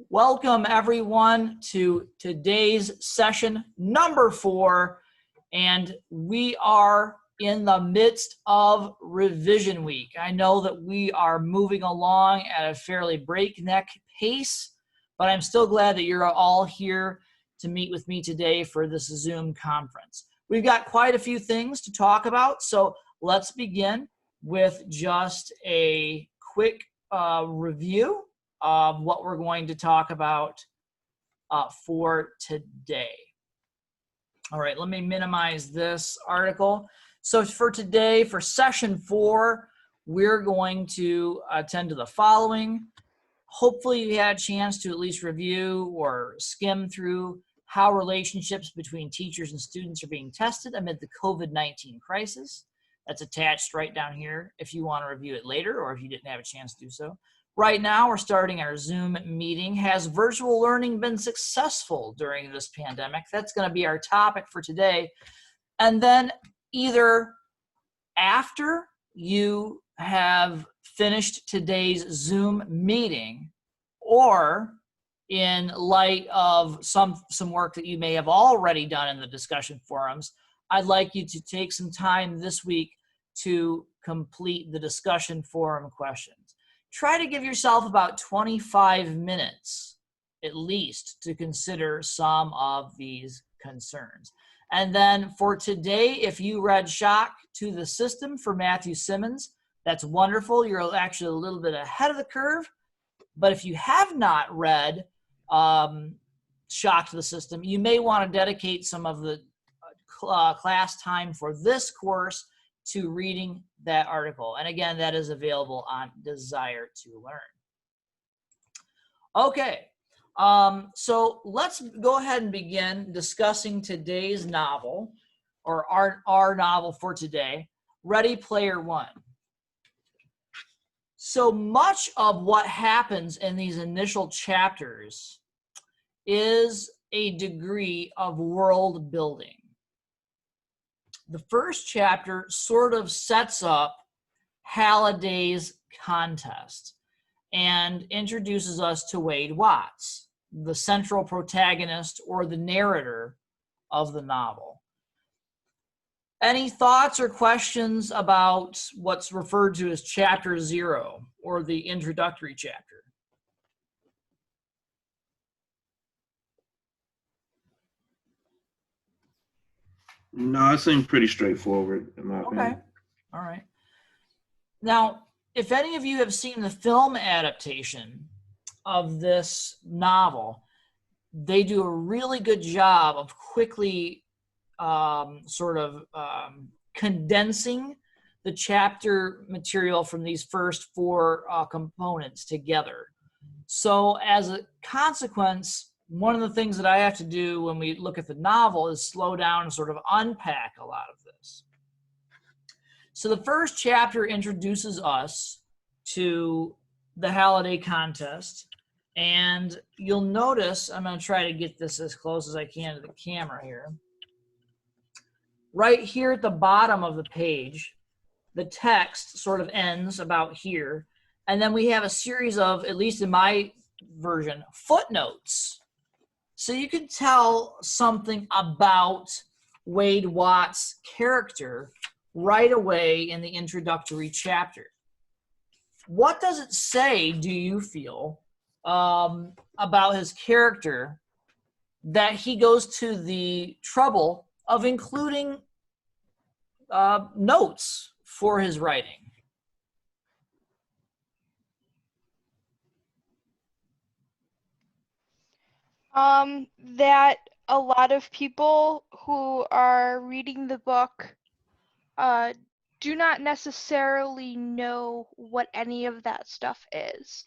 Welcome everyone to today's session number 4, and we are in the midst of revision week. I know that we are moving along at a fairly breakneck pace, but I'm still glad that you're all here to meet with me today for this Zoom conference. We've got quite a few things to talk about, so let's begin with just a quick review of what we're going to talk about for today. All right, let me minimize this article. So for today, for session 4, we're going to attend to the following. Hopefully you had a chance to at least review or skim through how relationships between teachers and students are being tested amid the COVID-19 crisis. That's attached right down here if you want to review it later or if you didn't have a chance to do so. Right now, we're starting our Zoom meeting. Has virtual learning been successful during this pandemic? That's going to be our topic for today. And then either after you have finished today's Zoom meeting or in light of some work that you may have already done in the discussion forums, I'd like you to take some time this week to complete the discussion forum questions. Try to give yourself about 25 minutes at least to consider some of these concerns. And then for today, if you read Shock to the System for Matthew Simmons, that's wonderful. You're actually a little bit ahead of the curve. But if you have not read Shock to the System, you may want to dedicate some of the class time for this course to reading that article. And again, that is available on Desire to Learn. Okay, so let's go ahead and begin discussing today's novel, or our novel for today, Ready Player One. So much of what happens in these initial chapters is a degree of world building. The first chapter sort of sets up Halliday's contest and introduces us to Wade Watts, the central protagonist or the narrator of the novel. Any thoughts or questions about what's referred to as chapter 0 or the introductory chapter? No, it seemed pretty straightforward in my opinion. Okay, all right. Now, if any of you have seen the film adaptation of this novel, they do a really good job of quickly condensing the chapter material from these first 4 components together. So as a consequence, one of the things that I have to do when we look at the novel is slow down and sort of unpack a lot of this. So the first chapter introduces us to the Halliday contest. And you'll notice, I'm going to try to get this as close as I can to the camera here. Right here at the bottom of the page, the text sort of ends about here. And then we have a series of, at least in my version, footnotes. So you can tell something about Wade Watts' character right away in the introductory chapter. What does it say, do you feel, about his character that he goes to the trouble of including notes for his writing? That a lot of people who are reading the book do not necessarily know what any of that stuff is.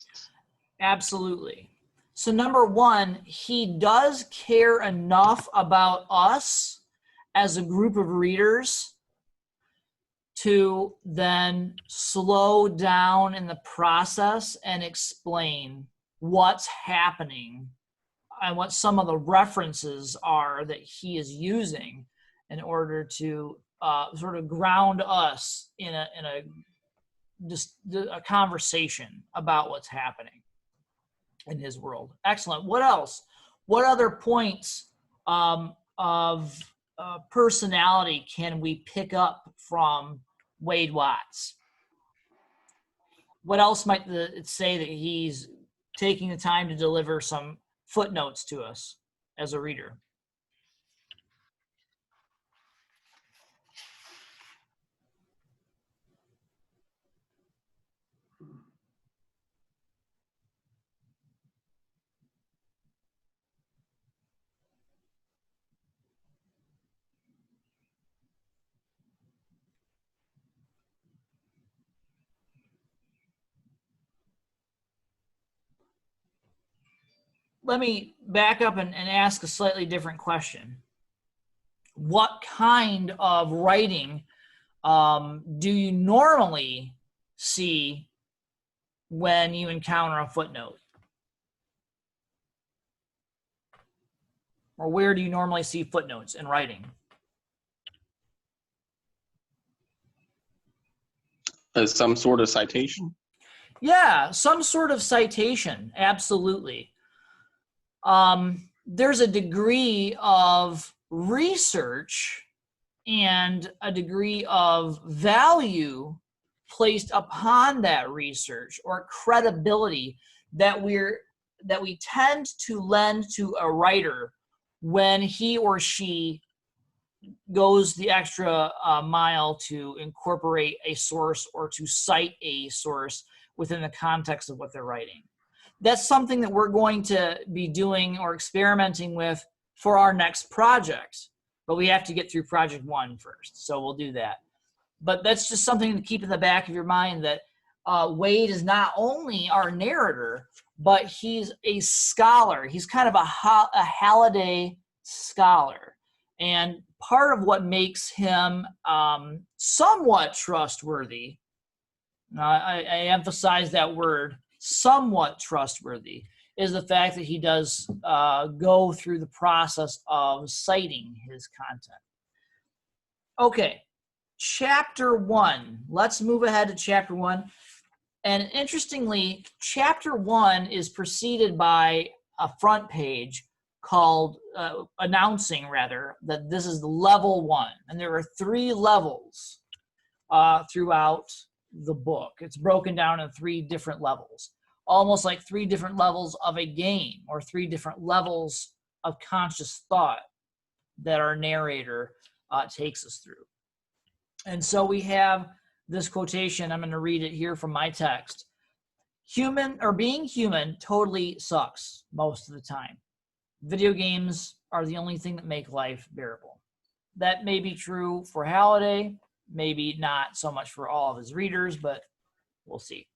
Absolutely. So number one, he does care enough about us as a group of readers to then slow down in the process and explain what's happening and what some of the references are that he is using in order to sort of ground us in a just a conversation about what's happening in his world. Excellent. What else? What other points of personality can we pick up from Wade Watts? What else might it say that he's taking the time to deliver some footnotes to us as a reader? Let me back up and ask a slightly different question. What kind of writing do you normally see when you encounter a footnote? Or where do you normally see footnotes in writing? As some sort of citation? Yeah, some sort of citation, absolutely. There's a degree of research and a degree of value placed upon that research or credibility that we tend to lend to a writer when he or she goes the extra mile to incorporate a source or to cite a source within the context of what they're writing. That's something that we're going to be doing or experimenting with for our next project, but we have to get through project 1 first, so we'll do that. But that's just something to keep in the back of your mind, that Wade is not only our narrator, but he's a scholar. He's kind of a Halliday scholar. And part of what makes him somewhat trustworthy, I emphasize that word, somewhat trustworthy, is the fact that he does go through the process of citing his content. Okay, chapter 1. Let's move ahead to chapter 1. And interestingly, chapter 1 is preceded by a front page called announcing that this is level 1. And there are 3 levels throughout the book. It's broken down in 3 different levels, almost like 3 different levels of a game or 3 different levels of conscious thought that our narrator takes us through. And so we have this quotation. I'm going to read it here from my text. Being human totally sucks most of the time. Video games are the only thing that make life bearable. That may be true for Halliday, maybe not so much for all of his readers, but we'll see.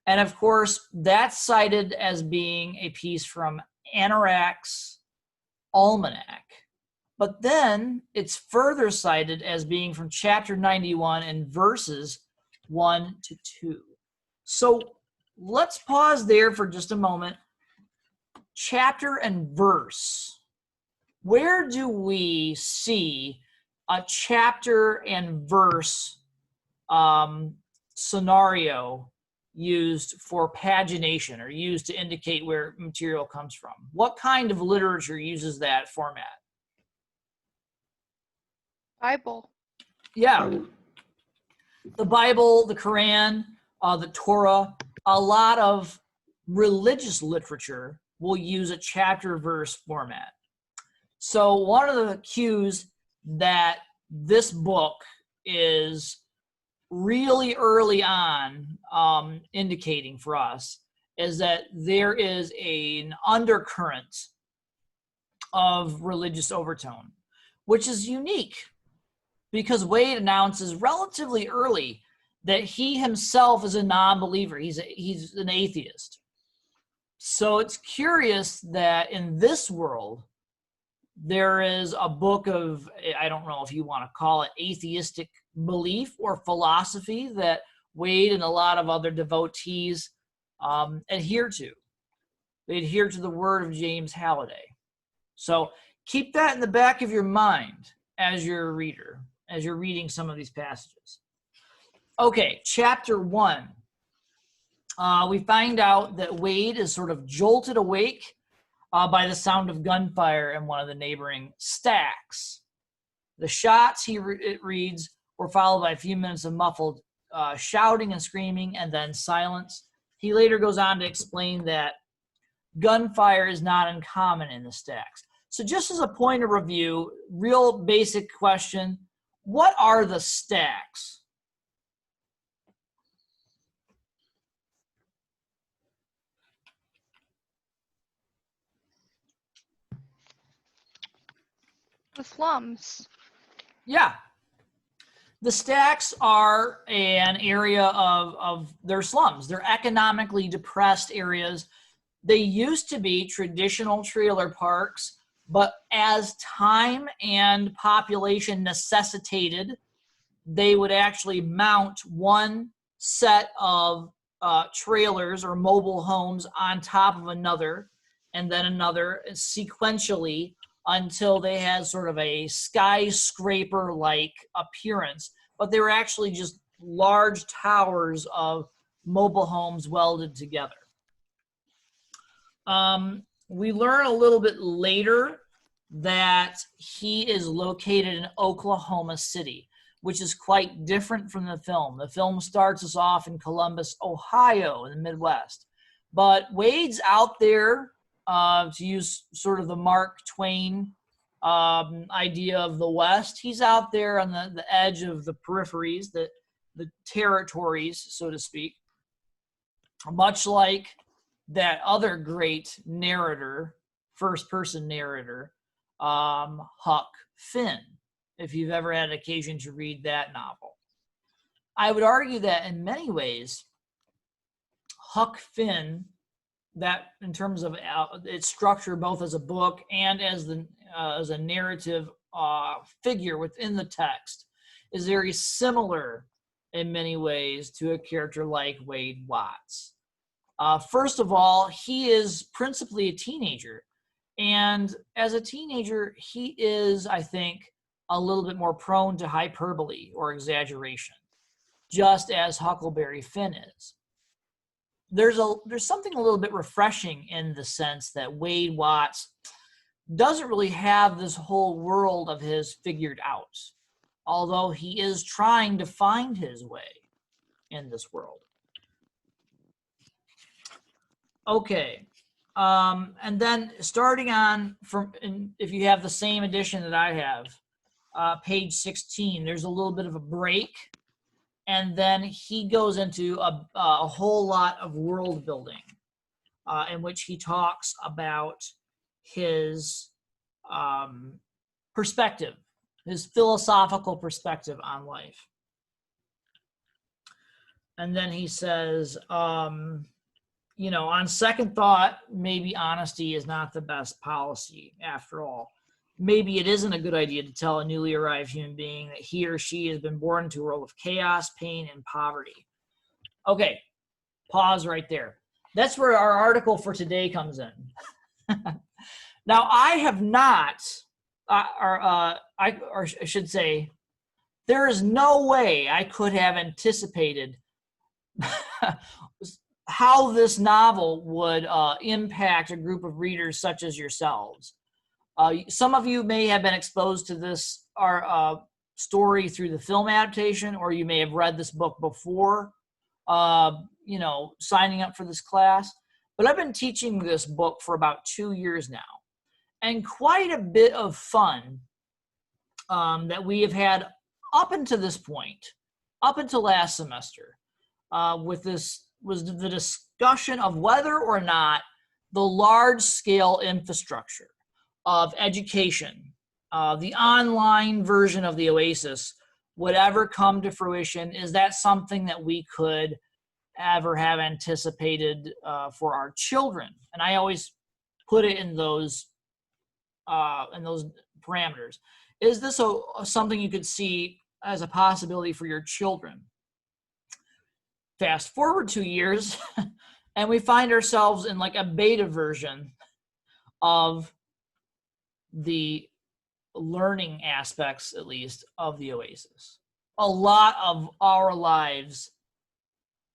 And of course, that's cited as being a piece from Anorak's Almanac. But then it's further cited as being from chapter 91 and verses 1 to 2. So let's pause there for just a moment. Chapter and verse. Where do we see a chapter and verse scenario used for pagination or used to indicate where material comes from? What kind of literature uses that format? Bible. Yeah. The Bible, the Quran, the Torah, a lot of religious literature will use a chapter verse format. So one of the cues that this book is really early on indicating for us is that there is an undercurrent of religious overtone, which is unique because Wade announces relatively early that he himself is a non-believer. He's an atheist. So it's curious that in this world, there is a book of, I don't know if you want to call it atheistic belief or philosophy that Wade and a lot of other devotees adhere to. They adhere to the word of James Halliday. So keep that in the back of your mind as you're a reader, as you're reading some of these passages. Okay, chapter 1. We find out that Wade is sort of jolted awake by the sound of gunfire in one of the neighboring stacks. The shots, it reads, were followed by a few minutes of muffled shouting and screaming and then silence. He later goes on to explain that gunfire is not uncommon in the stacks. So just as a point of review, real basic question, what are the stacks? The slums. Yeah. The stacks are an area of their slums. They're economically depressed areas. They used to be traditional trailer parks, but as time and population necessitated, they would actually mount one set of trailers or mobile homes on top of another, and then another sequentially until they had sort of a skyscraper-like appearance. But they were actually just large towers of mobile homes welded together. We learn a little bit later that he is located in Oklahoma City, which is quite different from the film. The film starts us off in Columbus, Ohio, in the Midwest. But Wade's out there, to use sort of the Mark Twain idea of the West. He's out there on the edge of the peripheries, the territories, so to speak, much like that other great narrator, first-person narrator, Huck Finn, if you've ever had occasion to read that novel. I would argue that in many ways, Huck Finn, that in terms of its structure, both as a book and as a narrative figure within the text, is very similar in many ways to a character like Wade Watts. First of all, he is principally a teenager. And as a teenager, he is, I think, a little bit more prone to hyperbole or exaggeration, just as Huckleberry Finn is. There's something a little bit refreshing in the sense that Wade Watts doesn't really have this whole world of his figured out, although he is trying to find his way in this world. Okay. And then starting on if you have the same edition that I have, page 16, there's a little bit of a break, and then he goes into a whole lot of world building, in which he talks about his perspective, his philosophical perspective on life. And then he says, on second thought, maybe honesty is not the best policy after all. Maybe it isn't a good idea to tell a newly arrived human being that he or she has been born into a world of chaos, pain, and poverty. Okay, pause right there. That's where our article for today comes in. Now, I have not, I should say, there is no way I could have anticipated how this novel would impact a group of readers such as yourselves. Some of you may have been exposed to this story through the film adaptation, or you may have read this book before, signing up for this class. But I've been teaching this book for about 2 years now, and quite a bit of fun that we have had up until this point, up until last semester, with this was the discussion of whether or not the large-scale infrastructure of education, the online version of the Oasis, would ever come to fruition. Is that something that we could ever have anticipated for our children? And I always put it in those parameters. Is this something you could see as a possibility for your children? Fast forward 2 years, and we find ourselves in like a beta version of the learning aspects, at least, of the Oasis. a lot of our lives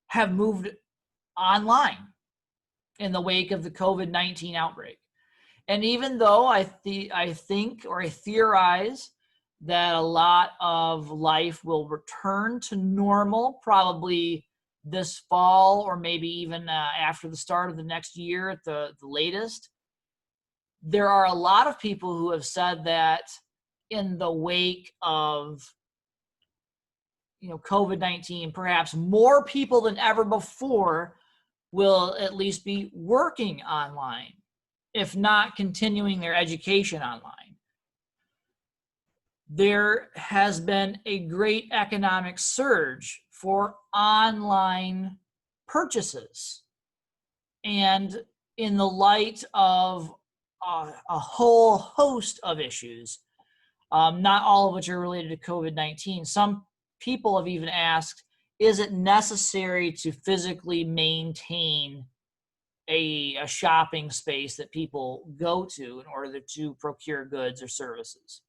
have moved online in the wake of the COVID-19 outbreak. And even though I think or I theorize that a lot of life will return to normal probably this fall, or maybe even after the start of the next year at the latest, there are a lot of people who have said that in the wake of COVID-19, perhaps more people than ever before will at least be working online, if not continuing their education online. There has been a great economic surge for online purchases. And in the light of a whole host of issues, not all of which are related to COVID-19, some people have even asked, is it necessary to physically maintain a shopping space that people go to in order to procure goods or services?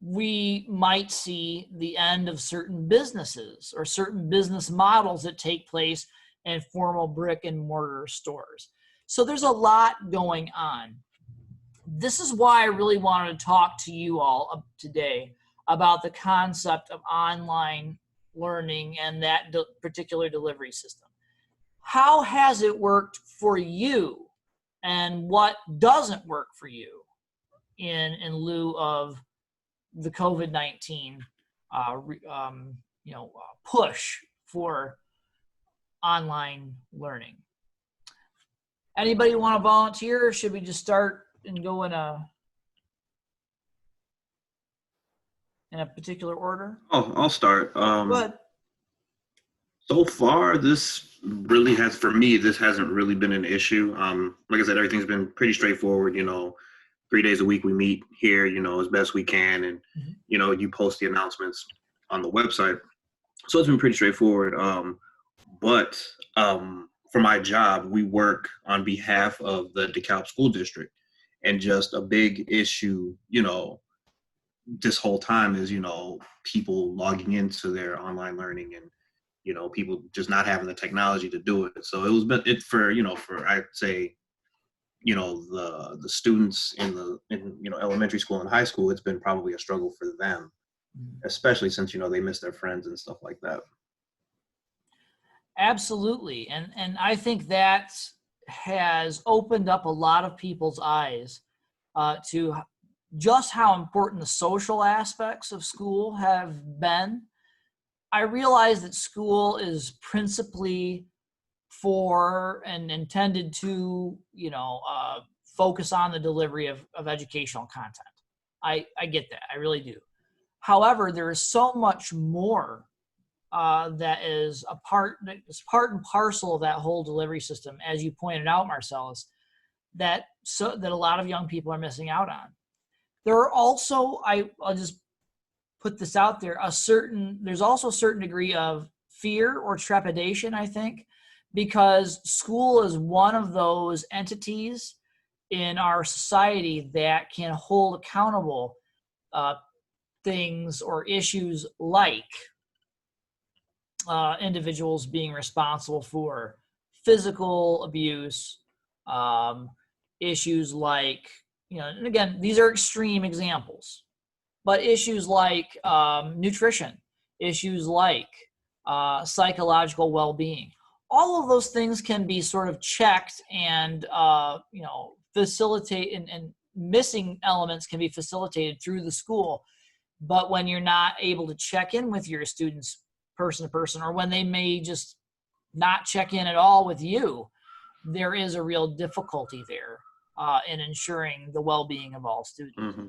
We might see the end of certain businesses or certain business models that take place in formal brick and mortar stores. So there's a lot going on. This is why I really wanted to talk to you all today about the concept of online learning and that particular delivery system. How has it worked for you, and what doesn't work for you in lieu of the COVID-19 push for online learning? Anybody want to volunteer, or should we just start and go in a particular order? Oh, I'll start. Go ahead. So far, this really has, for me, this hasn't really been an issue. Like I said, everything's been pretty straightforward. 3 days a week we meet here, as best we can. And, you post the announcements on the website. So it's been pretty straightforward. But for my job, we work on behalf of the DeKalb School District. And just a big issue, this whole time is, people logging into their online learning and, people just not having the technology to do it. So I'd say, the students in elementary school and high school, it's been probably a struggle for them, especially since, they miss their friends and stuff like that. Absolutely. And I think that has opened up a lot of people's eyes to just how important the social aspects of school have been. I realize that school is principally for and intended to, focus on the delivery of educational content. I get that. I really do. However, there is so much more that is part and parcel of that whole delivery system, as you pointed out, Marcellus, that a lot of young people are missing out on. There are also, I'll just put this out there, there's also a certain degree of fear or trepidation, I think, because school is one of those entities in our society that can hold accountable things or issues like individuals being responsible for physical abuse, issues like, and again, these are extreme examples, but issues like nutrition, issues like psychological well-being. All of those things can be sort of checked and, facilitate, and missing elements can be facilitated through the school. But when you're not able to check in with your students person to person, or when they may just not check in at all with you, there is a real difficulty there in ensuring the well-being of all students. Mm-hmm.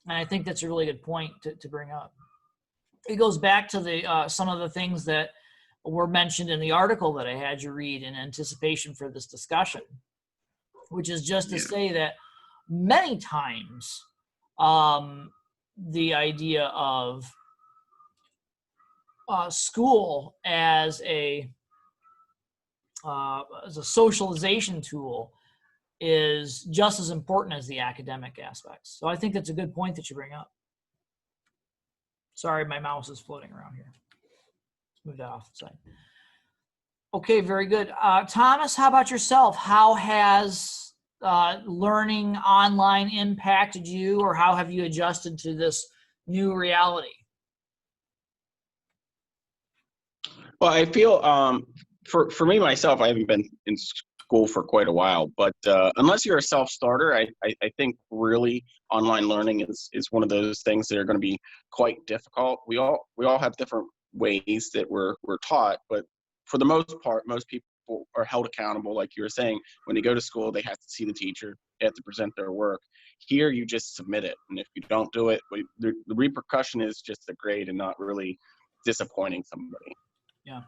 And I think that's a really good point to bring up. It goes back to the some of the things that were mentioned in the article that I had you read in anticipation for this discussion, which is just to say that many times the idea of school as a socialization tool is just as important as the academic aspects. So I think that's a good point that you bring up. Sorry, my mouse is floating around here. Let's move that off the side. Okay, very good. Thomas, how about yourself? How has learning online impacted you, or how have you adjusted to this new reality? Well, I feel for me myself, I haven't been in school for quite a while, but unless you're a self-starter, I think really online learning is one of those things that are going to be quite difficult. We all have different ways that we're taught, but for the most part, most people are held accountable. Like you were saying, when they go to school, they have to see the teacher, they have to present their work. Here, you just submit it, and if you don't do it, the repercussion is just a grade and not really disappointing somebody. Yeah.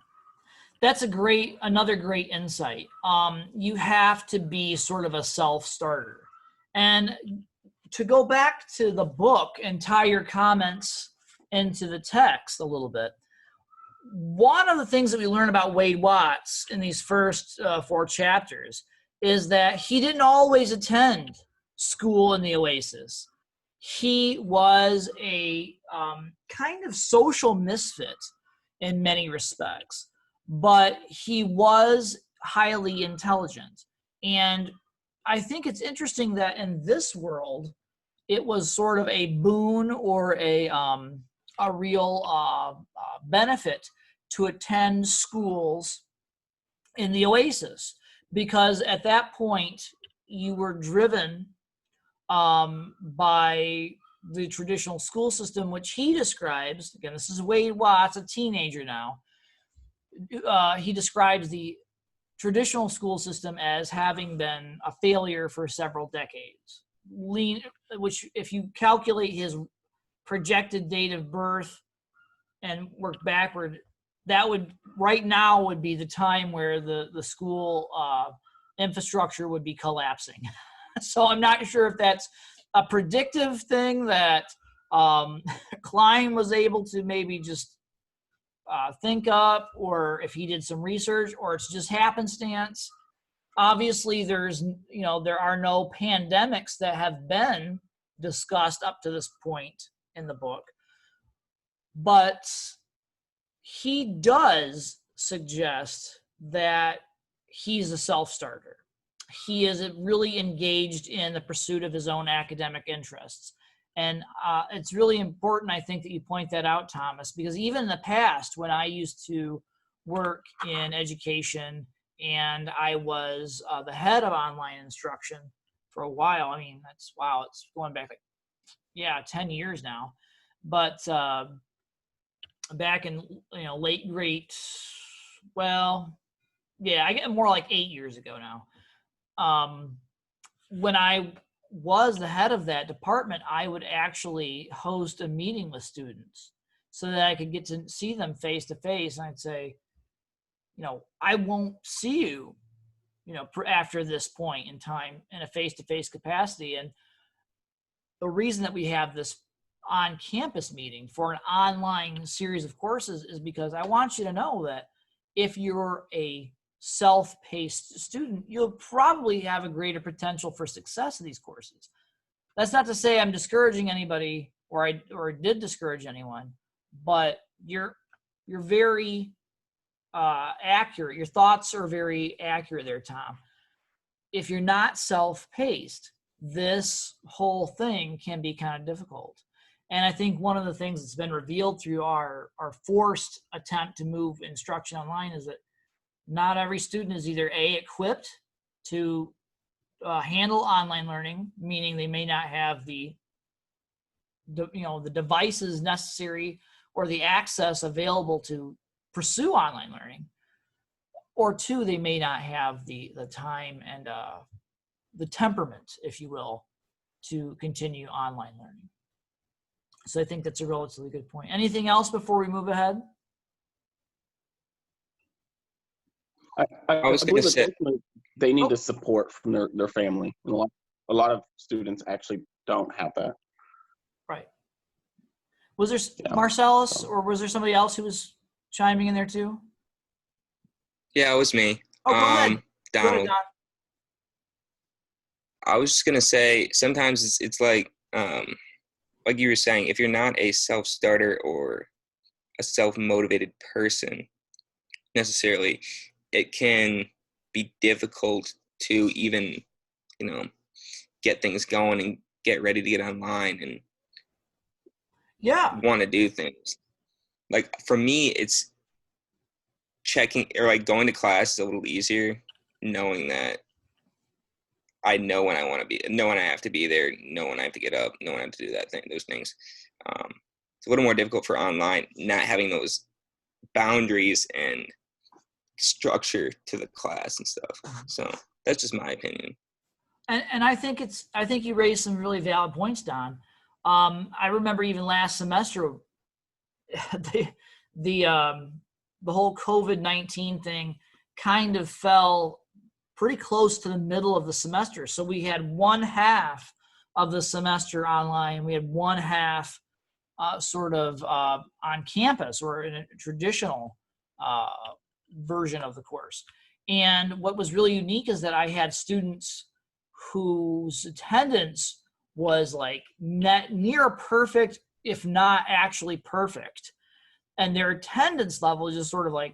That's another great insight. You have to be sort of a self-starter. And to go back to the book and tie your comments into the text a little bit, one of the things that we learn about Wade Watts in these first 4 chapters is that he didn't always attend school in the Oasis. He was a kind of social misfit in many respects, but he was highly intelligent. And I think it's interesting that in this world, it was sort of a boon or a real benefit to attend schools in the Oasis, because at that point you were driven by the traditional school system, which he describes, again, this is Wade Watts, a teenager now, he describes the traditional school system as having been a failure for several decades, which if you calculate his projected date of birth and work backward, that would right now would be the time where the school infrastructure would be collapsing. So I'm not sure if that's a predictive thing that Cline was able to maybe just think up, or if he did some research, or it's just happenstance. Obviously, there are no pandemics that have been discussed up to this point in the book, but he does suggest that he's a self-starter. He is really engaged in the pursuit of his own academic interests. And it's really important, I think, that you point that out, Thomas, because even in the past, when I used to work in education and I was the head of online instruction for a while, I mean, it's going back 10 years now. But back in late great, I get more like 8 years ago now. When I was the head of that department, I would actually host a meeting with students so that I could get to see them face to face. And I'd say, I won't see you, after this point in time in a face-to-face capacity. And the reason that we have this on-campus meeting for an online series of courses is because I want you to know that if you're a self-paced student, you'll probably have a greater potential for success in these courses. That's not to say I'm discouraging anybody or did discourage anyone, but you're very accurate. Your thoughts are very accurate there, Tom. If you're not self-paced, this whole thing can be kind of difficult. And I think one of the things that's been revealed through our forced attempt to move instruction online is that not every student is either equipped to handle online learning, meaning they may not have the devices necessary or the access available to pursue online learning, or 2, they may not have the time and the temperament, if you will, to continue online learning. So I think that's a relatively good point. Anything else before we move ahead? I was believe gonna say- that they need the support from their family. And a lot of students actually don't have that. Right. Was there Yeah. Marcellus, or was there somebody else who was chiming in there too? Yeah, it was me. Oh, go ahead. Go ahead, Donald. Don. I was just gonna say sometimes it's like like you were saying, if you're not a self-starter or a self-motivated person necessarily, it can be difficult to even, get things going and get ready to get online and Yeah. want to do things. Like for me, it's checking or like going to class is a little easier, knowing that I know when I want to be, know when I have to be there, know when I have to get up, know when I have to do those things. It's a little more difficult for online, not having those boundaries and structure to the class and stuff. So that's just my opinion. And I think you raised some really valid points, Don. I remember even last semester, the whole COVID-19 thing kind of fell pretty close to the middle of the semester. So we had one half of the semester online. We had one half sort of on campus or in a traditional version of the course. And what was really unique is that I had students whose attendance was like near perfect, if not actually perfect. And their attendance level just sort of like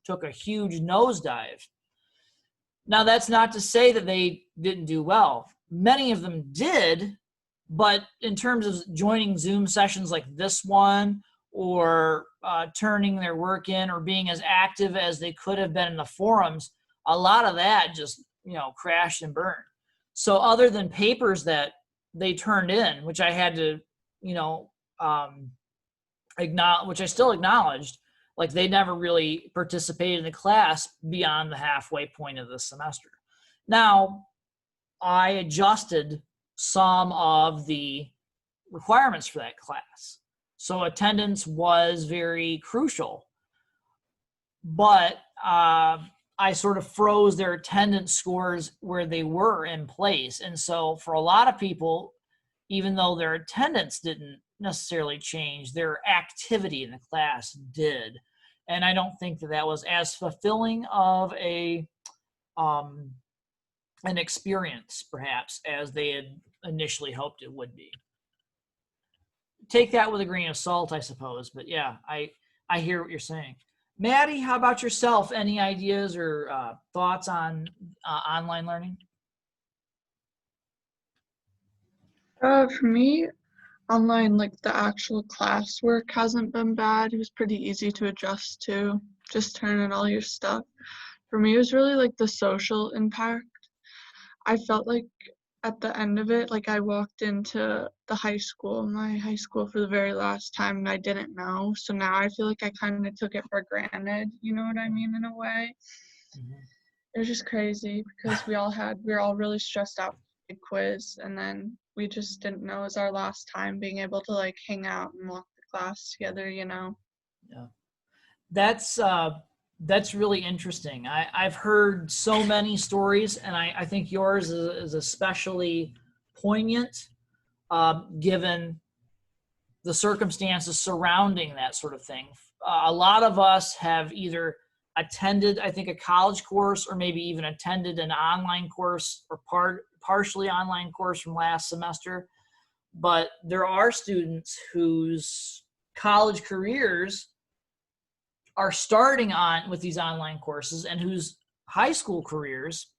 took a huge nosedive. Now, that's not to say that they didn't do well. Many of them did, but in terms of joining Zoom sessions like this one or turning their work in or being as active as they could have been in the forums, a lot of that just, crashed and burned. So other than papers that they turned in, which I had to, acknowledge, which I still acknowledged, like they never really participated in the class beyond the halfway point of the semester. Now, I adjusted some of the requirements for that class. So attendance was very crucial, but I sort of froze their attendance scores where they were in place. And so for a lot of people, even though their attendance didn't necessarily change, their activity in the class did. And I don't think that was as fulfilling of an experience, perhaps, as they had initially hoped it would be. Take that with a grain of salt, I suppose. But yeah, I hear what you're saying. Maddie, how about yourself? Any ideas or thoughts on online learning? For me, online, like the actual classwork hasn't been bad. It was pretty easy to adjust to. Just turn in all your stuff. For me, it was really like the social impact. I felt like at the end of it, like I walked into my high school for the very last time, and I didn't know. So now I feel like I kind of took it for granted. You know what I mean? In a way. Mm-hmm. It was just crazy because we were all really stressed out for the quiz, and then we just didn't know it was our last time being able to like hang out and walk the class together, Yeah, that's really interesting. I've heard so many stories, and I think yours is especially poignant, given the circumstances surrounding that sort of thing. A lot of us have either attended, I think, a college course or maybe even attended an online course or partially online course from last semester. But there are students whose college careers are starting on with these online courses and whose high school careers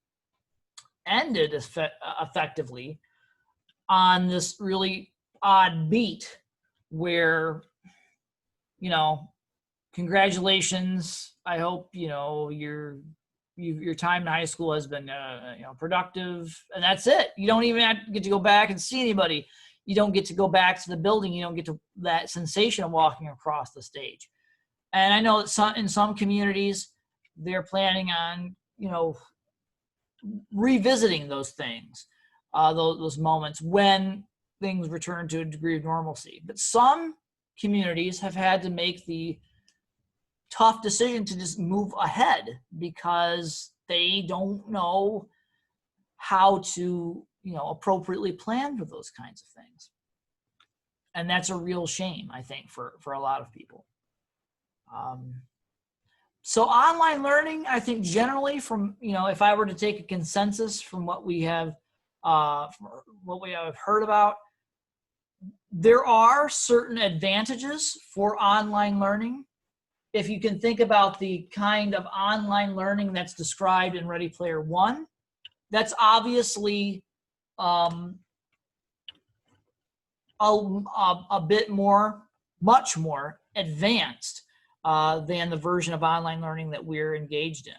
ended effectively on this really odd beat where, congratulations. I hope, your time in high school has been, productive, and that's it. You don't even get to go back and see anybody. You don't get to go back to the building. You don't get to that sensation of walking across the stage. And I know that in some communities, they're planning on, revisiting those things, those moments when things return to a degree of normalcy. But some communities have had to make the tough decision to just move ahead because they don't know how to, appropriately plan for those kinds of things. And that's a real shame, I think, for a lot of people. So online learning, I think generally from, if I were to take a consensus from what we have heard about, There are certain advantages for online learning. If you can think about the kind of online learning that's described in Ready Player One, that's obviously a bit more, much more advanced than the version of online learning that we're engaged in.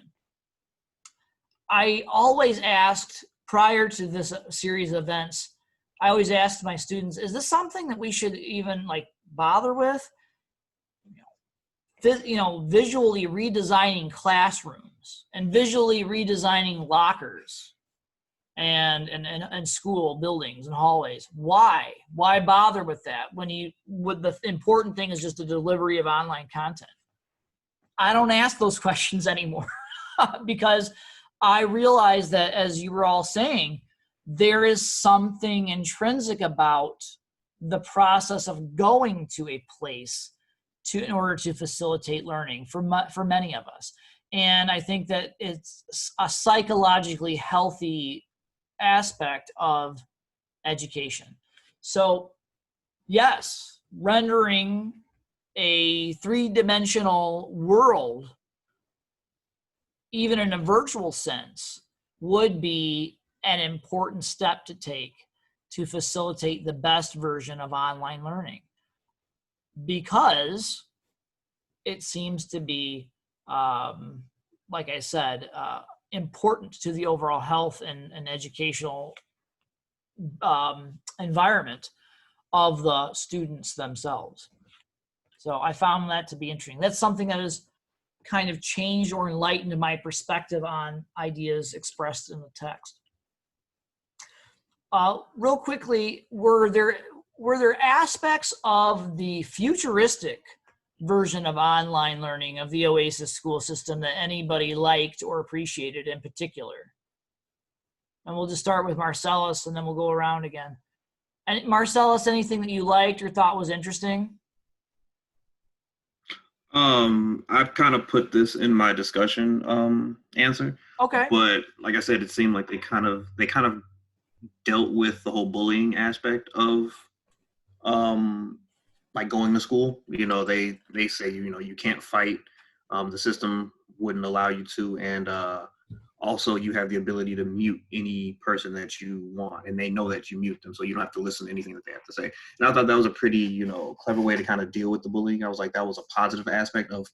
I always asked, prior to this series of events, I always asked my students, is this something that we should even like bother with? Visually redesigning classrooms and visually redesigning lockers and school buildings and hallways. Why bother with that when the important thing is just the delivery of online content? I don't ask those questions anymore because I realize that, as you were all saying, there is something intrinsic about the process of going to a place in order to facilitate learning for many of us. And I think that it's a psychologically healthy aspect of education. So yes, rendering a three-dimensional world, even in a virtual sense, would be an important step to take to facilitate the best version of online learning, because it seems to be, like I said, important to the overall health and educational environment of the students themselves. So I found that to be interesting. That's something that has kind of changed or enlightened my perspective on ideas expressed in the text. Real quickly, were there aspects of the futuristic version of online learning of the Oasis school system that anybody liked or appreciated in particular? And we'll just start with Marcellus, and then we'll go around again. And Marcellus, anything that you liked or thought was interesting? I've kind of put this in my discussion answer. Okay. But like I said, it seemed like they kind of dealt with the whole bullying aspect of like going to school. They say you can't fight. The system wouldn't allow you to, and also you have the ability to mute any person that you want, and they know that you mute them, so you don't have to listen to anything that they have to say. And I thought that was a pretty clever way to kind of deal with the bullying. I was like, that was a positive aspect of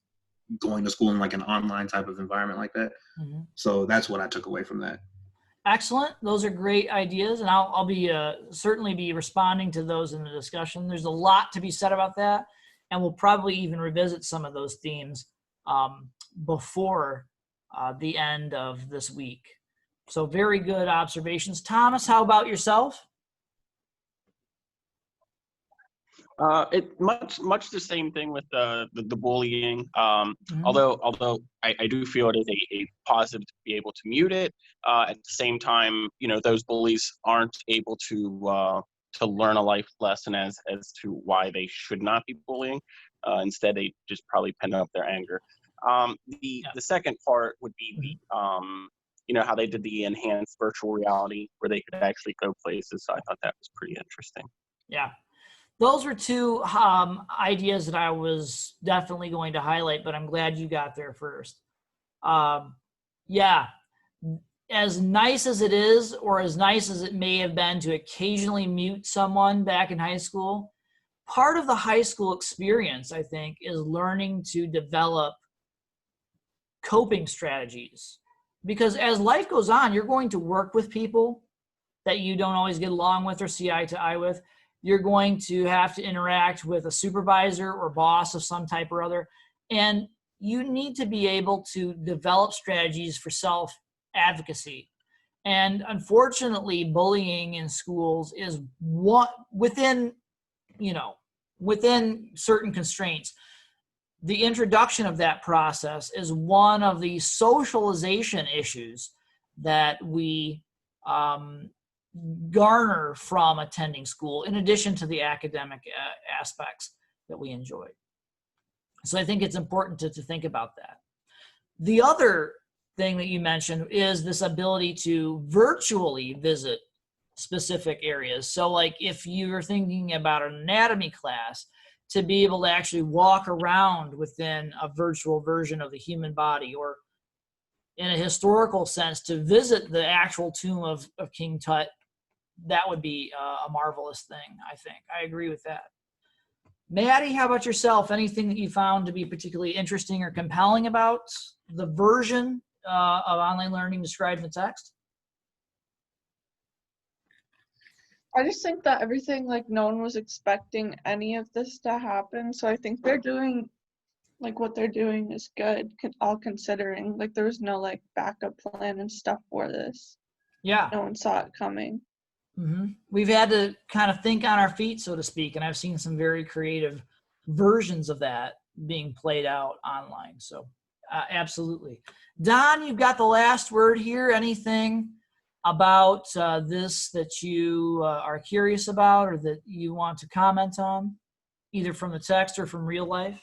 going to school in like an online type of environment like that. Mm-hmm. So that's what I took away from that. Excellent. Those are great ideas, and I'll be certainly be responding to those in the discussion. There's a lot to be said about that, and we'll probably even revisit some of those themes before the end of this week. So very good observations. Thomas, how about yourself? It much the same thing with the bullying. Although I do feel it is a positive to be able to mute it. At the same time, those bullies aren't able to learn a life lesson as to why they should not be bullying. Instead, they just probably pen up their anger. The second part would be the how they did the enhanced virtual reality where they could actually go places. So I thought that was pretty interesting. Yeah. Those were two ideas that I was definitely going to highlight, but I'm glad you got there first. Yeah, as nice as it is, or as nice as it may have been to occasionally mute someone back in high school, part of the high school experience, I think, is learning to develop coping strategies. Because as life goes on, you're going to work with people that you don't always get along with or see eye to eye with. You're going to have to interact with a supervisor or boss of some type or other. And you need to be able to develop strategies for self-advocacy. And unfortunately, bullying in schools is within certain constraints. The introduction of that process is one of the socialization issues that we garner from attending school, in addition to the academic aspects that we enjoy. So I think it's important to think about that. The other thing that you mentioned is this ability to virtually visit specific areas. So like if you're thinking about an anatomy class, to be able to actually walk around within a virtual version of the human body, or in a historical sense, to visit the actual tomb of King Tut, that would be a marvelous thing, I think. I agree with that. Maddie, how about yourself? Anything that you found to be particularly interesting or compelling about the version of online learning described in the text? I just think that everything, like, no one was expecting any of this to happen. So I think they're doing, like, what they're doing is good, all considering. Like, there was no, like, backup plan and stuff for this. Yeah. No one saw it coming. We've had to kind of think on our feet, so to speak, and I've seen some very creative versions of that being played out online. So absolutely. Don, you've got the last word here. Anything about this that you are curious about or that you want to comment on, either from the text or from real life?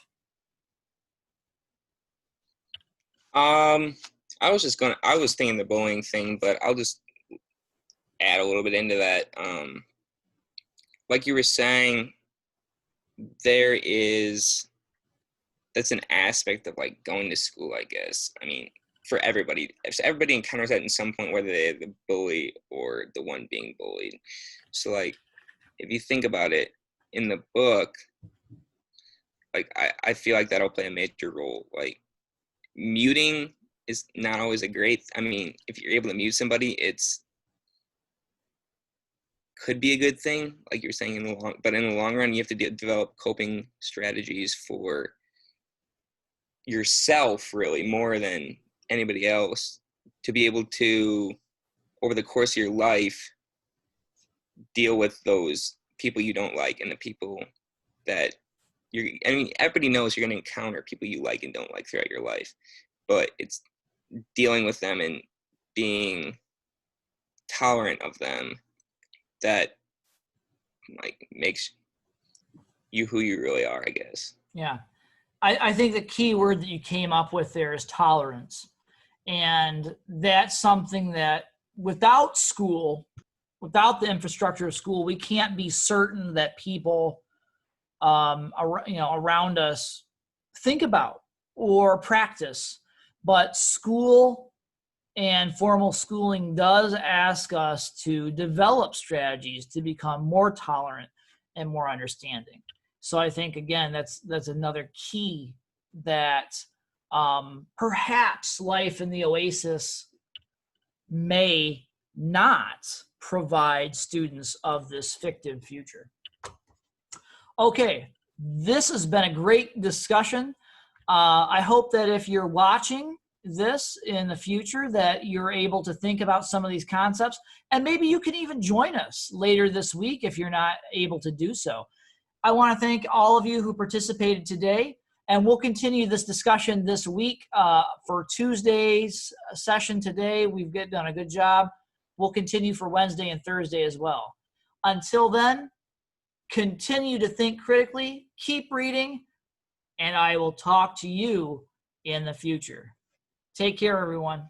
I was thinking the bullying thing, but I'll just add a little bit into that. Like you were saying, that's an aspect of like going to school, I guess. I mean, for everybody, if everybody encounters that in some point, whether they're the bully or the one being bullied. So like, if you think about it in the book, like I feel like that'll play a major role. Like muting is not always I mean, if you're able to mute somebody, could be a good thing, like you're saying, but in the long run, you have to develop coping strategies for yourself, really, more than anybody else, to be able to, over the course of your life, deal with those people you don't like and the people that everybody knows you're going to encounter people you like and don't like throughout your life, but it's dealing with them and being tolerant of them that like makes you who you really are, I guess. Yeah. I think the key word that you came up with there is tolerance. And that's something that without school, without the infrastructure of school, we can't be certain that people around us think about or practice. But school and formal schooling does ask us to develop strategies to become more tolerant and more understanding. So I think, again, that's another key that perhaps life in the Oasis may not provide students of this fictive future. Okay, this has been a great discussion. I hope that if you're watching this in the future, that you're able to think about some of these concepts, and maybe you can even join us later this week if you're not able to do so. I want to thank all of you who participated today, and we'll continue this discussion this week for Tuesday's session today. We've done a good job. We'll continue for Wednesday and Thursday as well. Until then, continue to think critically, keep reading, and I will talk to you in the future. Take care, everyone.